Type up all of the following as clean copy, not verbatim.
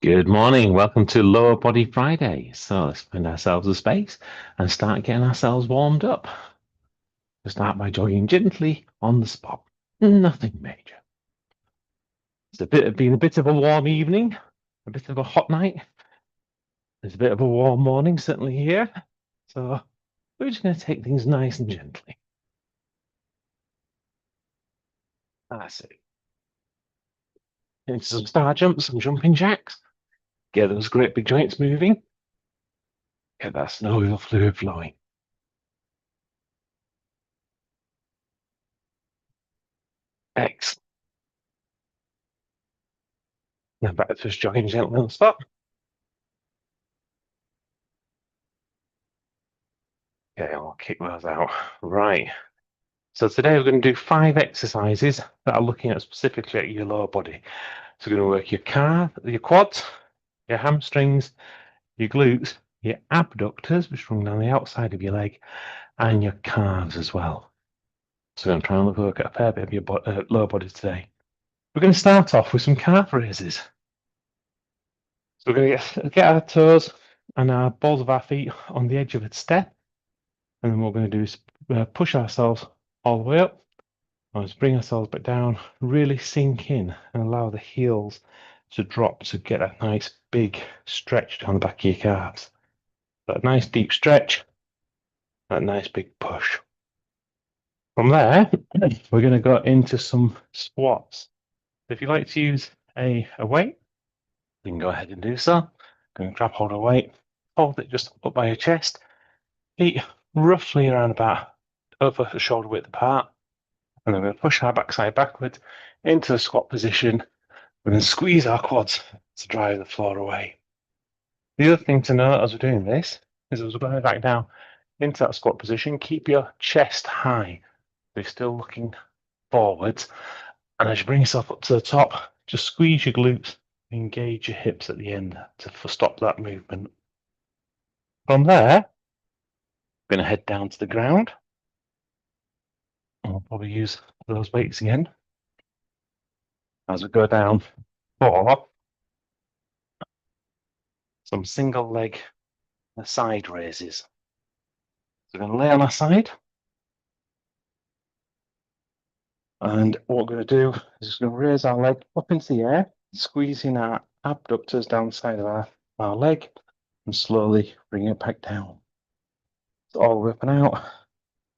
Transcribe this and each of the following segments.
Good morning. Welcome to Lower Body Friday. So let's find ourselves a space and start getting ourselves warmed up. We start by jogging gently on the spot. Nothing major. Been a bit of a warm evening, a bit of a hot night. There's a bit of a warm morning certainly here. So we're just going to take things nice and gently. That's it. Into some star jumps, some jumping jacks. Get those great big joints moving. Get that synovial fluid flowing. Excellent. Now back to just jogging gently on the spot. Okay, I'll kick those out. Right. So today we're going to do 5 exercises that are looking at specifically at your lower body. So we're going to work your quads, your hamstrings, your glutes, your abductors, which run down the outside of your leg, and your calves as well. So we're going to try and work at a fair bit of your lower body today. We're going to start off with some calf raises. So we're going to get our toes and our balls of our feet on the edge of a step. And then what we're going to do is push ourselves all the way up. Let's bring ourselves back down, really sink in and allow the heels to drop to get a nice big stretch down the back of your calves. That nice deep stretch, that nice big push. From there, we're going to go into some squats. If you like to use a weight, you can go ahead and do so. Going to grab hold of a weight, hold it just up by your chest, feet roughly around about over the shoulder width apart. And then we're going to push our backside backwards into the squat position. We're going to squeeze our quads to drive the floor away. The other thing to note as we're doing this is as we're going back down into that squat position, keep your chest high. You're still looking forwards. And as you bring yourself up to the top, just squeeze your glutes, engage your hips at the end to stop that movement. From there, we're going to head down to the ground. And we'll probably use those weights again as we go down for some single leg side raises. So we're going to lay on our side. And what we're going to do is just going to raise our leg up into the air, squeezing our abductors down the side of our leg, and slowly bring it back down. So all the way up and out,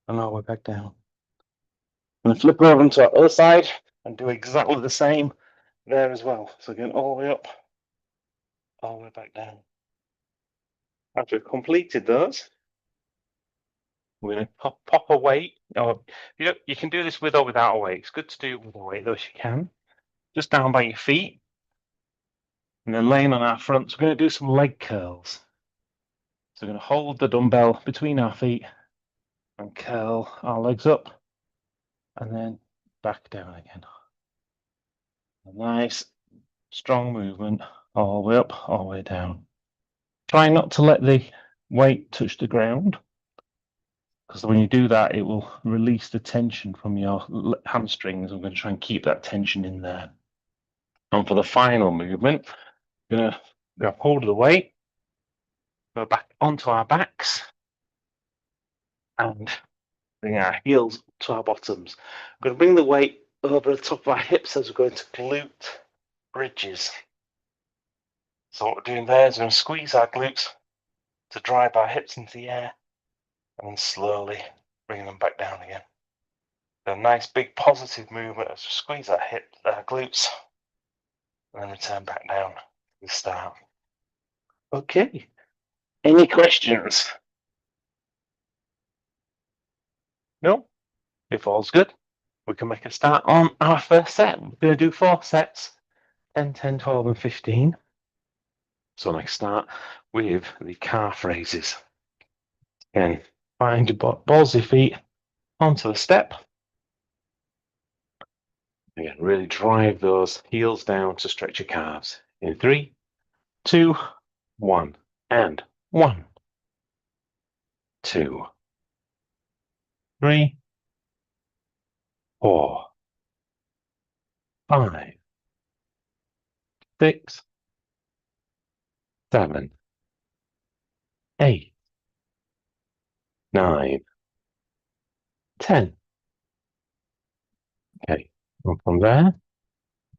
and all the way back down. I'm going to flip over onto our other side and do exactly the same there as well. So again, all the way up, all the way back down. After we've completed those, we're going to pop a weight. Or you can do this with or without a weight. It's good to do it with a weight, though, if you can. Just down by your feet. And then laying on our fronts, we're going to do some leg curls. So we're going to hold the dumbbell between our feet and curl our legs up and then back down again. A nice, strong movement all the way up, all the way down. Try not to let the weight touch the ground, because when you do that, it will release the tension from your hamstrings. I'm going to try and keep that tension in there. And for the final movement, we're going to grab hold of the weight, go back onto our backs, and bring our heels to our bottoms. We're going to bring the weight over the top of our hips as we're going to glute bridges. So what we're doing there is we're going to squeeze our glutes to drive our hips into the air and then slowly bring them back down again. A nice big positive movement as we squeeze our glutes and then return back down to the start. Okay, any questions? No? If all's good, we can make a start on our first set. We're going to do 4 sets, 10, 10, 12 and 15. So let's start with the calf raises. Again, find your balls of your feet onto the step. Again, really drive those heels down to stretch your calves. In 3, 2, 1, and 1, 2, 3, 4, 5, 6, 7, 8, 9, 10. Okay, and from there,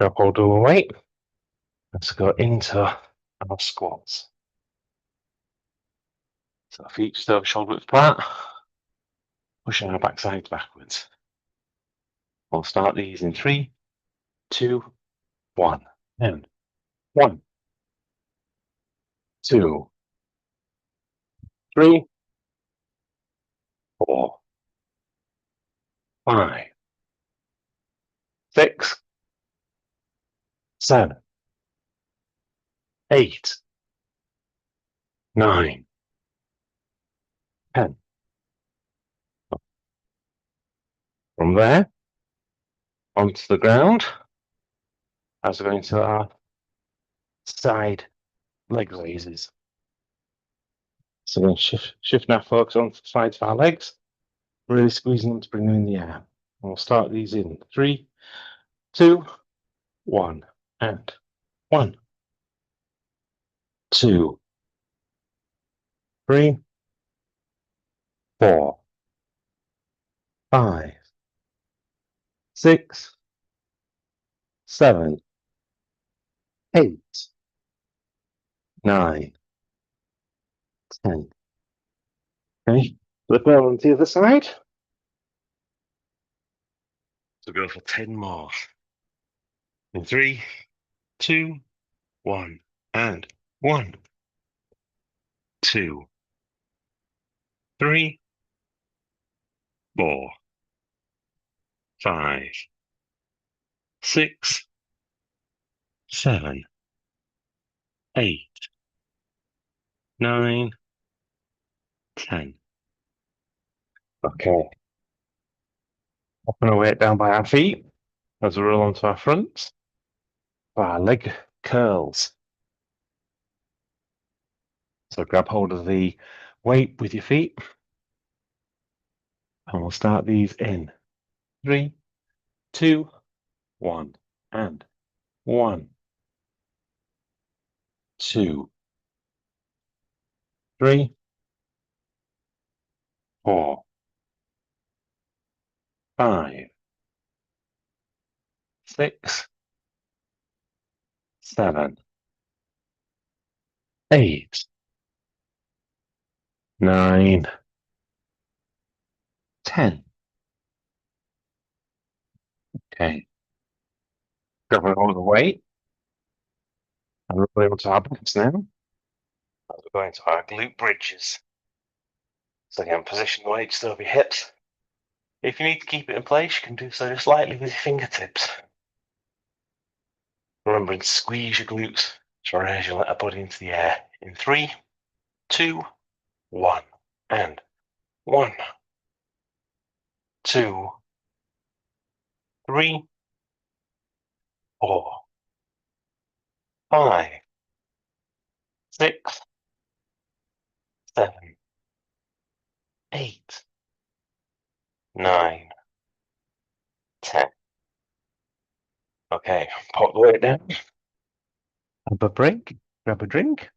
drop hold of the weight. Let's go into our squats. So feet still shoulder width apart, pushing our backsides backwards. We'll start these in 3, 2, 1, and 1, 2, 3, 4, 5, 6, 7, 8, 9, 10. From there, onto the ground, as we're going to our side leg raises. So we're going to shift our focus on the sides of our legs, really squeezing them to bring them in the air. And we'll start these in 3, 2, 1, and 1, 2, 3, 4, 5, 6, 7, 8, 9, 10. Okay, flip over on the other side. So go for 10 more. In 3, 2, 1, and 1, 2, 3, 4, 5, 6, 7, 8, 9, 10. Okay. Dropping our weight down by our feet as we roll onto our fronts. Our leg curls. So grab hold of the weight with your feet. And we'll start these in 3, 2, 1, and 1, 2, 3, 4, 5, 6, 7, 8, 9, 10. Okay. Grabbing hold of the weight. And we're going to our backs now. As we're going to our glute bridges. So again, position the weight just over your hips. If you need to keep it in place, you can do so just lightly with your fingertips. Remembering to squeeze your glutes to raise your lower body into the air. In 3, 2, 1, and 1, 2, 3, 4, 5, 6, 7, 8, 9, 10. Okay, pop the weight down. Have a break, grab a drink,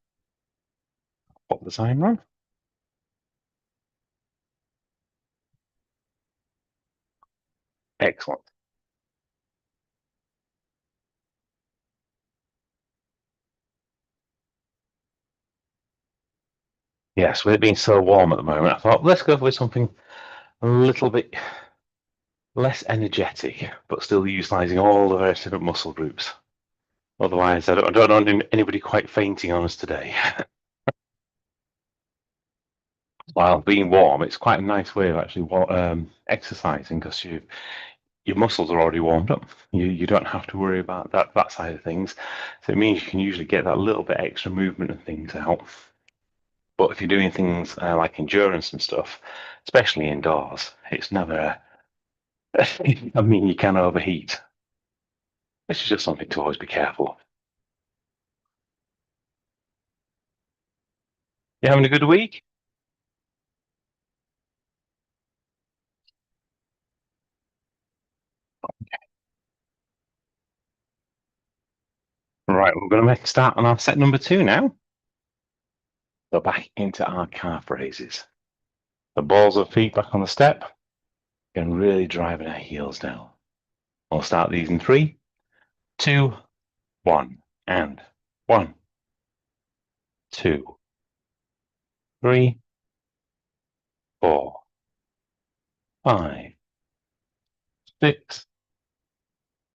pop the timer on. Excellent. Yes, with it being so warm at the moment, I thought let's go with something a little bit less energetic, but still utilising all the various different muscle groups. Otherwise, I don't want anybody quite fainting on us today. While being warm, it's quite a nice way of actually exercising because your muscles are already warmed up. You don't have to worry about that side of things. So it means you can usually get that little bit extra movement and things out. But if you're doing things like endurance and stuff, especially indoors, it's never. I mean, you can overheat. This is just something to always be careful of. You having a good week? Right, we're going to make a start on our set number 2 now. So back into our calf raises. The balls of feet back on the step. Again, really driving our heels down. We'll start these in 3, 2, 1, and 1, 2, 3, 4, 5, 6,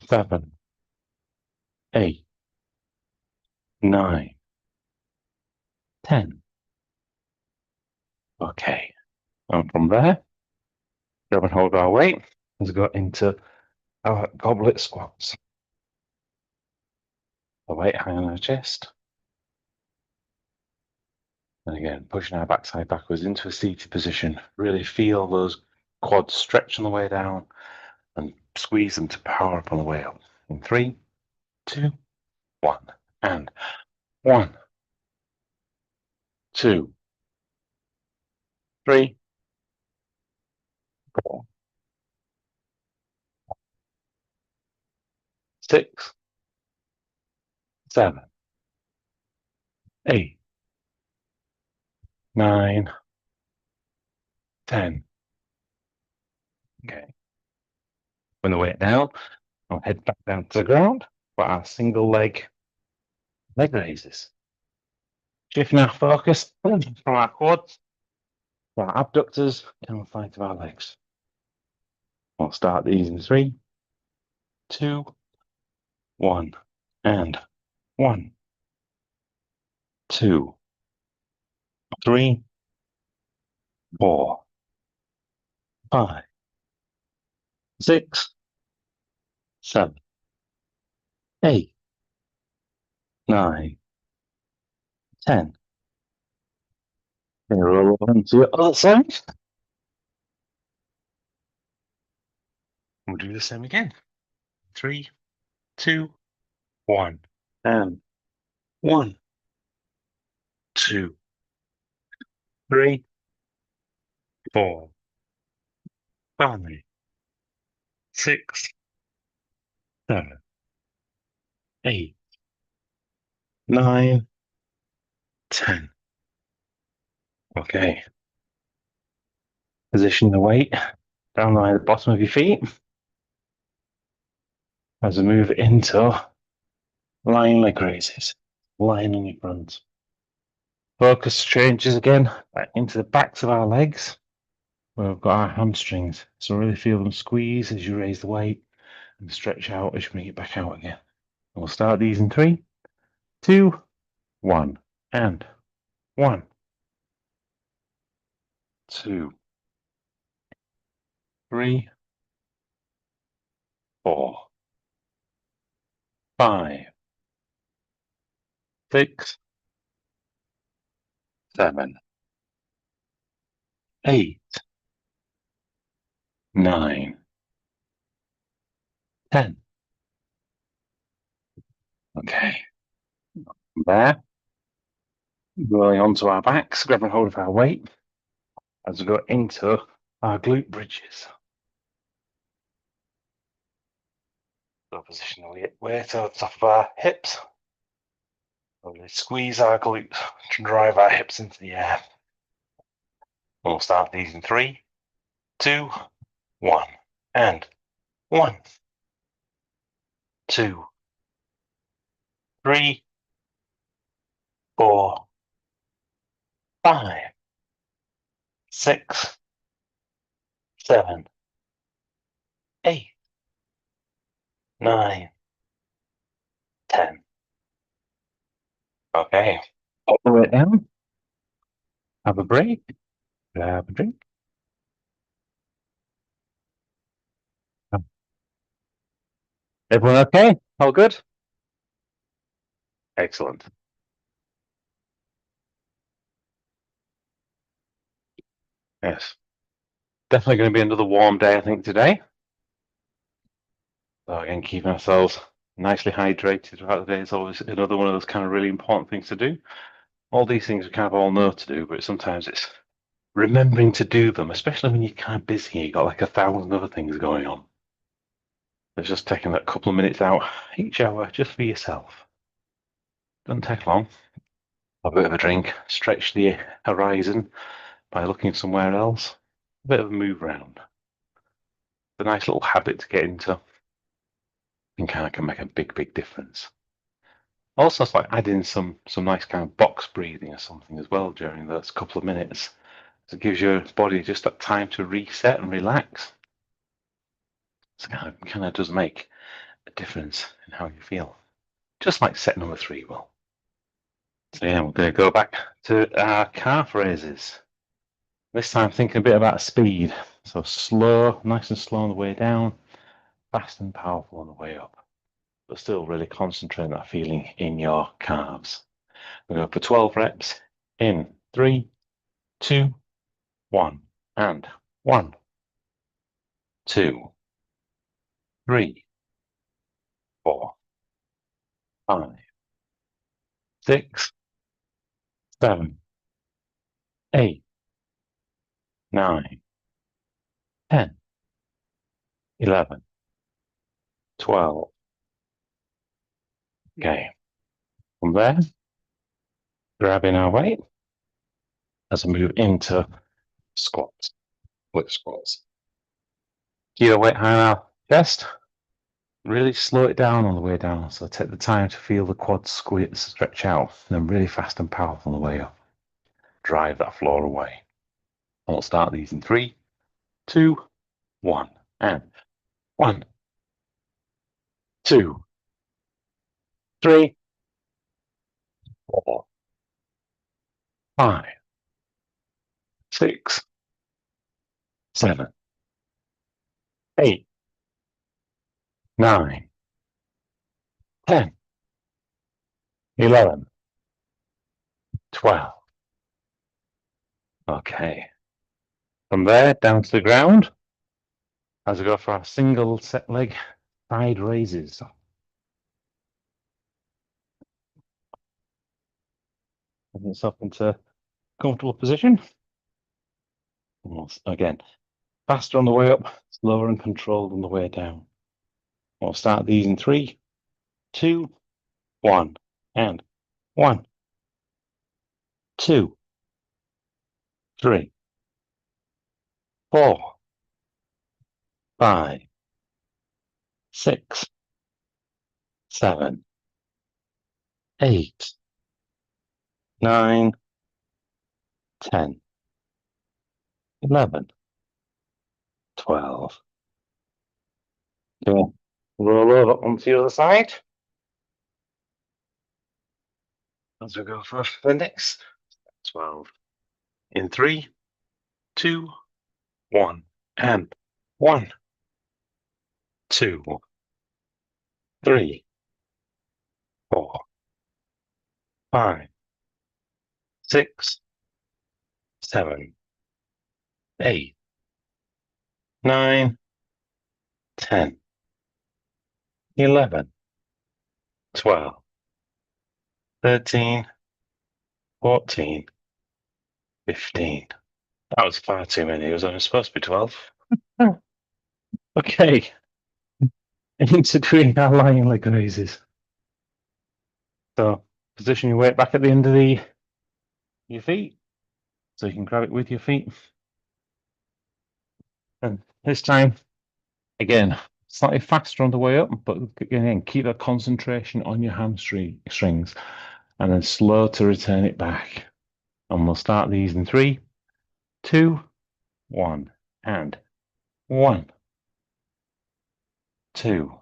7, 8, 9, 10. Okay. And from there, grab and hold our weight as we go into our goblet squats. The weight high on our chest. And again, pushing our backside backwards into a seated position. Really feel those quads stretch on the way down and squeeze them to power up on the way up. In 3, 2, 1, and 1, 2, 3, 4, 6, 7, 8, 9, 10. Okay. When the weight down, I'll head back down to the ground for our single leg raises. Shifting our focus from our quads to our abductors and the flank of our legs. We'll start these in 3, 2, 1, and 1, 2, 3, 4, 5, 6, 7, 8, 9, 10. Roll on to the other side. We'll do the same again. 3, 2, 1, and 1, 2, 3, 4, 5, 6, 7, 8, 9, 10. Okay. Position the weight down the bottom of your feet as we move into lying leg raises. Lying on your front. Focus changes again back into the backs of our legs where we've got our hamstrings. So really feel them squeeze as you raise the weight and stretch out as you bring it back out again. And we'll start these in 3, 2, 1, and 1, 2, 3, 4, 5, 6, 7, 8, 9, 10. Okay. There. Rolling onto our backs, grabbing hold of our weight as we go into our glute bridges. So position the weight over the top of our hips. Really squeeze our glutes to drive our hips into the air. We'll start these in 3, 2, 1, and 1, 2, 3, 4, 5, 6, 7, 8, 9, 10. Okay. Put the weight down. Have a break. Grab a drink. Everyone okay? All good? Excellent. Yes. Definitely going to be another warm day, I think, today. So again, keeping ourselves nicely hydrated throughout the day is always another one of those kind of really important things to do. All these things we kind of all know to do, but sometimes it's remembering to do them, especially when you're kind of busy and you've got like 1,000 other things going on. It's just taking that couple of minutes out each hour just for yourself. Doesn't take long. a bit of a drink, stretch the horizon by looking somewhere else, a bit of a move around. It's a nice little habit to get into and kind of can make a big difference. Also, it's like adding some nice kind of box breathing or something as well during those couple of minutes. So it gives your body just that time to reset and relax. So it kind of does make a difference in how you feel. Just like set number 3 will. So yeah, we're going to go back to our calf raises. This time thinking a bit about speed. So slow, nice and slow on the way down, fast and powerful on the way up. But still really concentrate on that feeling in your calves. We go for 12 reps in 3, 2, 1, and 1, 2, 3, 4, 5, 6, 7, 8, 9, 10, 11, 12. Okay. From there, grabbing our weight as we move into squats, split squats. Keep the weight high on our chest. Really slow it down on the way down. So take the time to feel the quads stretch out, and then really fast and powerful on the way up. Drive that floor away. And we'll start these in 3, 2, 1, and 1, 2, 3, 4, 5, 6, 7, 8, 9, 10, 11, 12. Okay. From there, down to the ground, as we go for our single set leg side raises. Bring yourself into a comfortable position. Again, faster on the way up, slower and controlled on the way down. We'll start these in 3, 2, 1, and 1, 2, 3, 4, 5, 6, 7, 8, 9, 10, 11, 12. Okay. Roll over onto the other side as we go for the next 12. In 3, 2, 1, and 1, 2, 3, 4, 5, 6, 7, 8, 9, 10, 11, 12, 13, 14, 15. That was far too many. It was only supposed to be 12. Okay. Into doing our lying leg raises. So position your weight back at the end of your feet. So you can grab it with your feet. And this time, again, slightly faster on the way up, but again, keep that concentration on your hamstrings and then slow to return it back. And we'll start these in 3, 2, 1, and 1, 2,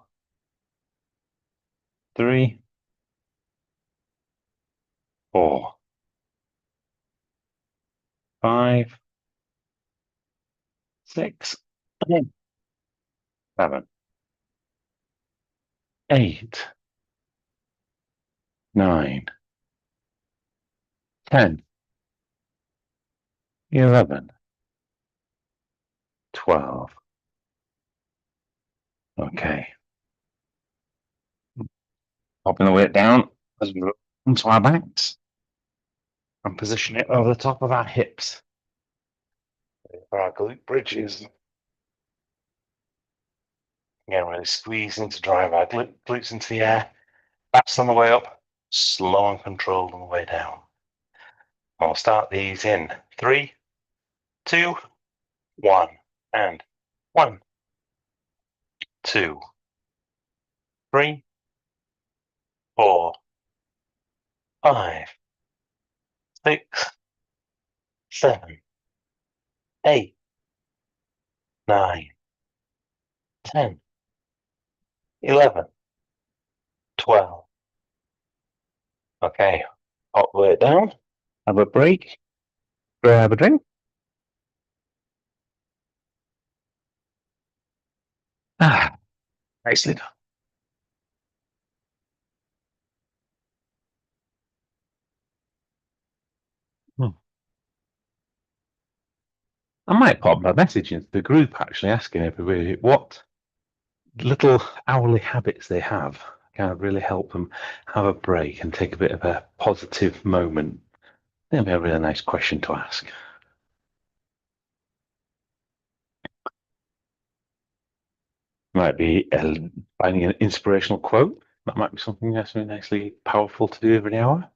3, 4, 5, 6, 7, 8, 9, 10, 11, 12. Okay. Popping the weight down as we go onto our backs and position it over the top of our hips for our glute bridges. Again, really squeezing to drive our glutes into the air. Fast on the way up, slow and controlled on the way down. I'll start these in 3, 2, 1, and 1, 2, 3, 4, 5, 6, 7, 8, 9, 10, 11, 12. Okay, pop the weight down, have a break, grab a drink. Nicely done. I might pop a message into the group actually asking everybody what little hourly habits they have kind of really help them have a break and take a bit of a positive moment. That'd be a really nice question to ask. Might be finding an inspirational quote. That might be something that's really nicely powerful to do every hour.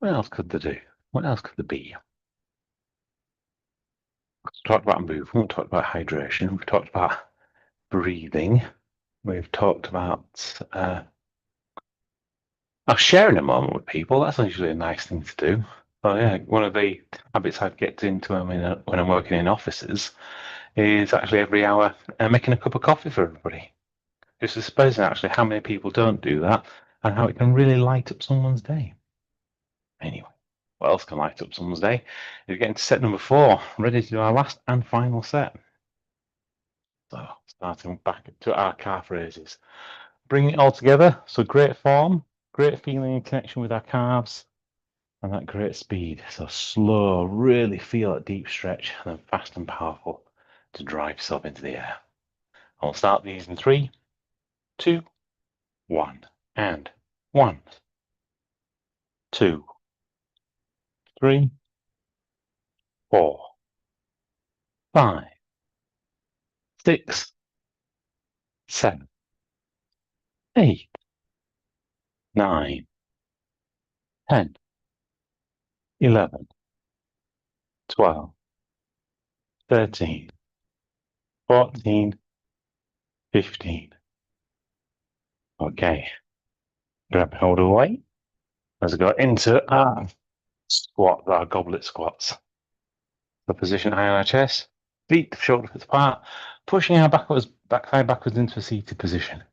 What else could they do? What else could there be? We've talked about movement, we've talked about hydration, we've talked about breathing, we've talked about sharing a moment with people. That's usually a nice thing to do. Oh yeah, one of the habits I get into when I'm working in offices is actually every hour making a cup of coffee for everybody. Just supposing actually how many people don't do that and how it can really light up someone's day. Anyway, what else can light up someone's day? We're getting to set number 4, ready to do our last and final set. So starting back to our calf raises. Bring it all together. So great form, great feeling and connection with our calves, and that great speed. So slow, really feel that deep stretch, and then fast and powerful to drive yourself into the air. I'll start these in 3, 2, 1, and 1, 2, 3, 4, 5, 6, 7, 8, 9, 10, 11, 12, 13, 14, 15. Okay, grab hold of the weight. Let's go into our squat, our goblet squats. The position high on our chest, feet shoulder width apart, pushing our back thigh backwards into a seated position.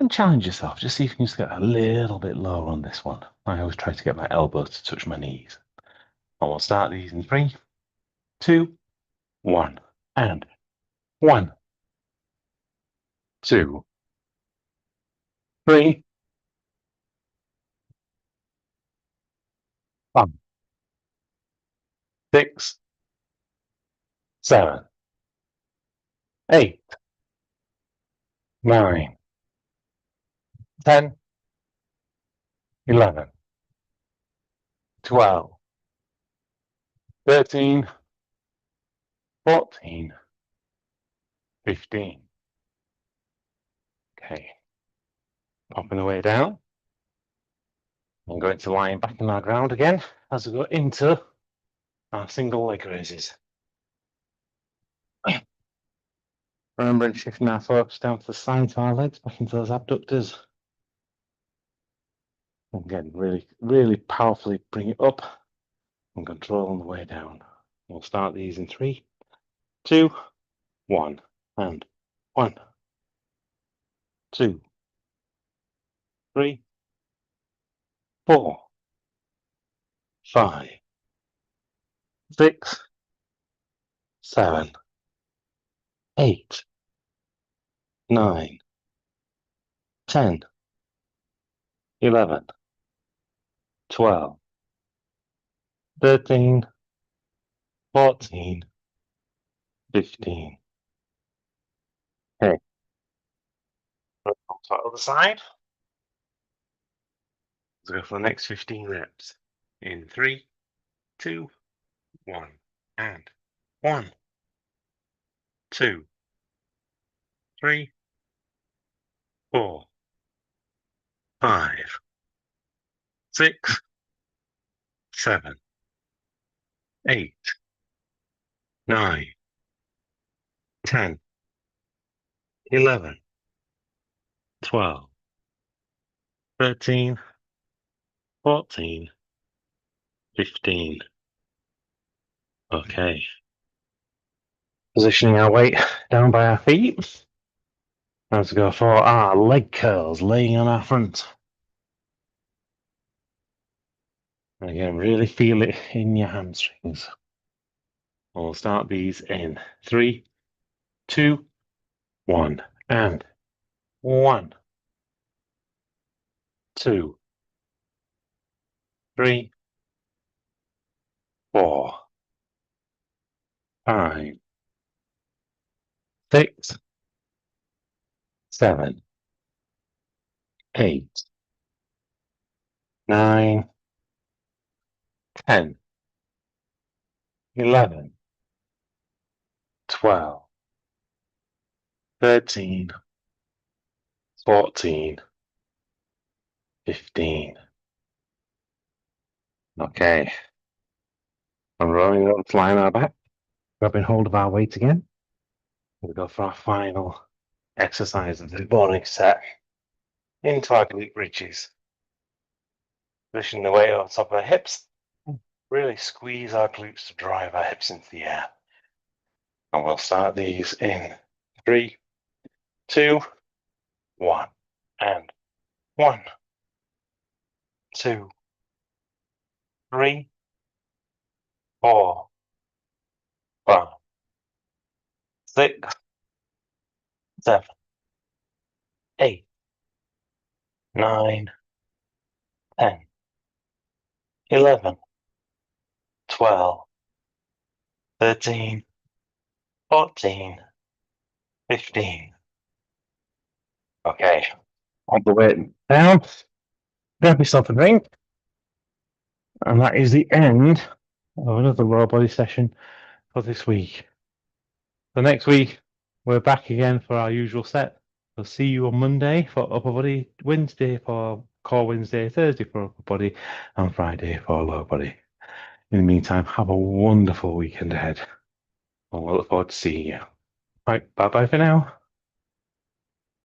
And challenge yourself. Just see if you can just get a little bit lower on this one. I always try to get my elbows to touch my knees. And we'll start these in 3, 2, 1, and 1, 2, 3, 5, 6, 7, 8, 9, 10, 11, 12, 13, 14, 15. Okay. Popping the way down. I'm going to lying back in our ground again as we go into our single leg raises. Remembering shifting our focus down to the sides of our legs, back into those abductors. And again, really, really powerfully bring it up and control on the way down. We'll start these in 3, 2, 1, and 1, 2, 3, 4, 5, 6, 7, 8, 9, 10, 11, 12, 13, 14, 15. Okay. On to the other side. Let's go for the next 15 reps. In 3, 2, 1, and 1, 2, 3, 4, 5, 6, 7, 8, 9, 10, 11, 12, 13, 14, 15. Okay. Positioning our weight down by our feet. Now to go for our leg curls, laying on our front. And again, really feel it in your hamstrings. We'll start these in 3, 2, 1, and 1, 2, 3, 4, 5, 6, 7, 8, 9, 10, 11, 12, 13, 14, 15. Okay. I'm rolling up, flying our back, grabbing hold of our weight again. We'll go for our final exercise of the morning set into our glute bridges. Pushing the weight on top of our hips. Really squeeze our glutes to drive our hips into the air. And we'll start these in 3, 2, 1. And 1, 2, 3, 4, 5, 6, 7, 8, 9, 10, 11, 12, 13, 14, 15. Okay, on the way down, grab yourself a drink. And that is the end of another lower body session for this week. So next week, we're back again for our usual set. We'll see you on Monday for upper body, Wednesday for core Wednesday, Thursday for upper body, and Friday for lower body. In the meantime, have a wonderful weekend ahead. And we'll look forward to seeing you. Right, bye-bye for now.